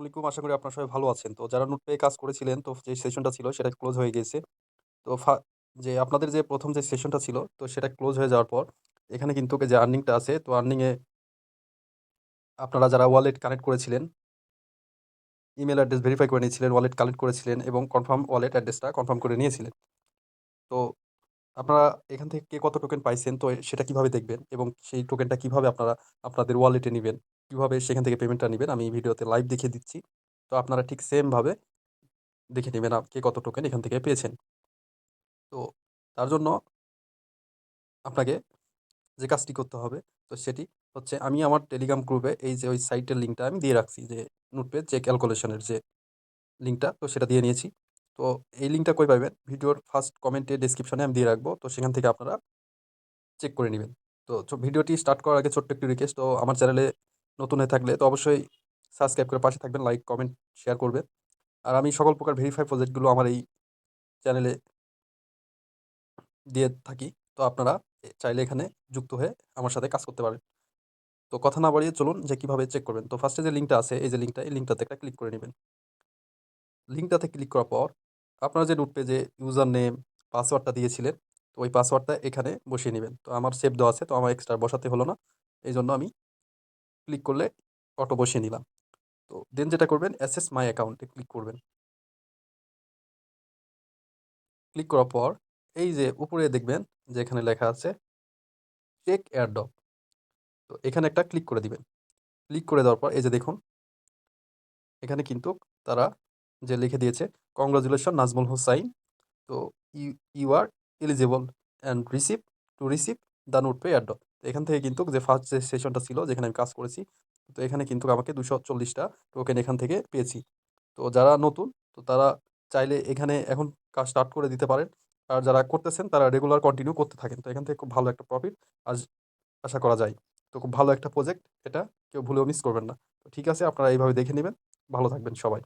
আলাইকুম। আশা করি আপনারা সবাই ভালো আছেন। তো যারা নোট পেয়ে কাজ করেছিলেন, তো যে সেশনটা ছিল সেটা ক্লোজ হয়ে গিয়েছে। তো যে আপনাদের যে ১ম যে সেশনটা ছিল, তো সেটা ক্লোজ হয়ে যাওয়ার পর এখানে কিন্তু যে আর্নিংটা আছে, তো আর্নিং এ আপনারা যারা ওয়ালেট কানেক্ট করেছিলেন, ইমেইল অ্যাড্রেস ভেরিফাই করে নিয়েছিলেন, ওয়ালেট কালেক্ট করেছিলেন এবং কনফার্ম ওয়ালেট অ্যাড্রেসটা কনফার্ম করে নিয়েছিলেন। তো আপনারা এখান থেকে কে কত টোকেন পাইছেন, তো সেটা কিভাবে দেখবেন এবং সেই টোকেনটা কিভাবে আপনারা আপনাদের ওয়ালেটে নিবেন, কিভাবে সেখান থেকে পেমেন্টটা নিবেন, আমি এই ভিডিওতে লাইভ দেখিয়ে দিচ্ছি। তো আপনারা ঠিক সেম ভাবে দেখে নিবেন কে কত টোকেন এখান থেকে পেয়েছেন। তো তার জন্য আপনাকে যে কাজটি করতে হবে, তো সেটি হচ্ছে আমি আমার টেলিগ্রাম গ্রুপে এই যে ওই সাইটের লিঙ্কটা আমি দিয়ে রাখছি, যে নোটপ্যাড যে ক্যালকুলেশনের যে লিঙ্কটা, তো সেটা দিয়ে নিয়েছি। তো এই লিঙ্কটা কই পাবেন? ভিডিওর ফার্স্ট কমেন্টে ডেসক্রিপশনে আমি দিয়ে রাখবো। তো সেখান থেকে আপনারা চেক করে নিবেন। তো ভিডিওটি স্টার্ট করার আগে ছোট্ট একটি রিকোয়েস্ট, তো আমার চ্যানেলে নতুন হয়ে থাকলে তো অবশ্যই সাবস্ক্রাইব করে পাশে থাকবেন, লাইক, কমেন্ট, শেয়ার করবেন। আর আমি সকল প্রকার ভেরিফাই প্রজেক্টগুলো আমার এই চ্যানেলে দিয়ে থাকি। তো আপনারা চাইলে এখানে যুক্ত হয়ে আমার সাথে কাজ করতে পারেন। তো কথা না বাড়িয়ে চলুন যে কিভাবে চেক করবেন। তো ফার্স্টে যে লিঙ্কটা আছে, এই যে লিঙ্কটা, এই লিঙ্কটাতে একটা ক্লিক করে নিবেন। লিঙ্কটাতে ক্লিক করার পর আপনারা যে নোটপ্যাডে ইউজার নেম, পাসওয়ার্ডটা দিয়েছিলেন, তো ওই পাসওয়ার্ডটা এখানে বসিয়ে নিবেন। তো আমার সেভ দেওয়া আছে, তো আমার এক্সট্রা বসাতে হলো না। এইজন্য আমি ক্লিক করলে অটো বসিয়ে নিলাম। তো দেন যেটা করবেন, access my account A click করবেন। ক্লিক করার পর এই যে উপরে দেখবেন যে এখানে লেখা আছে চেক এয়ারড্রপ। তো এখানে একটা ক্লিক করে দিবেন। ক্লিক করে দেওয়ার পর এই যে দেখুন, এখানে কিন্তু তারা যে লিখে দিয়েছে, কংগ্রাচুলেশন নাজমুল হোসাইন। তো you you are eligible and receive the notepay airdrop. এখান থেকে কিন্তু যে ফার্স্ট যে সেশনটা ছিল যেখানে আমি কাজ করেছি, তো এখানে কিন্তু আমাকে ২৪০টা টোকেন এখান থেকে পেয়েছি। তো যারা নতুন, তো তারা চাইলে এখানে এখন কাজ স্টার্ট করে দিতে পারেন। আর যারা করতেছেন তারা রেগুলার কন্টিনিউ করতে থাকেন। তো এখান থেকে খুব ভালো একটা প্রফিট আস আশা করা যায়। তো খুব ভালো একটা প্রজেক্ট এটা, কেউ ভুলেও মিস করবেন না। তো ঠিক আছে, আপনারা এইভাবে দেখে নিবেন। ভালো থাকবেন সবাই।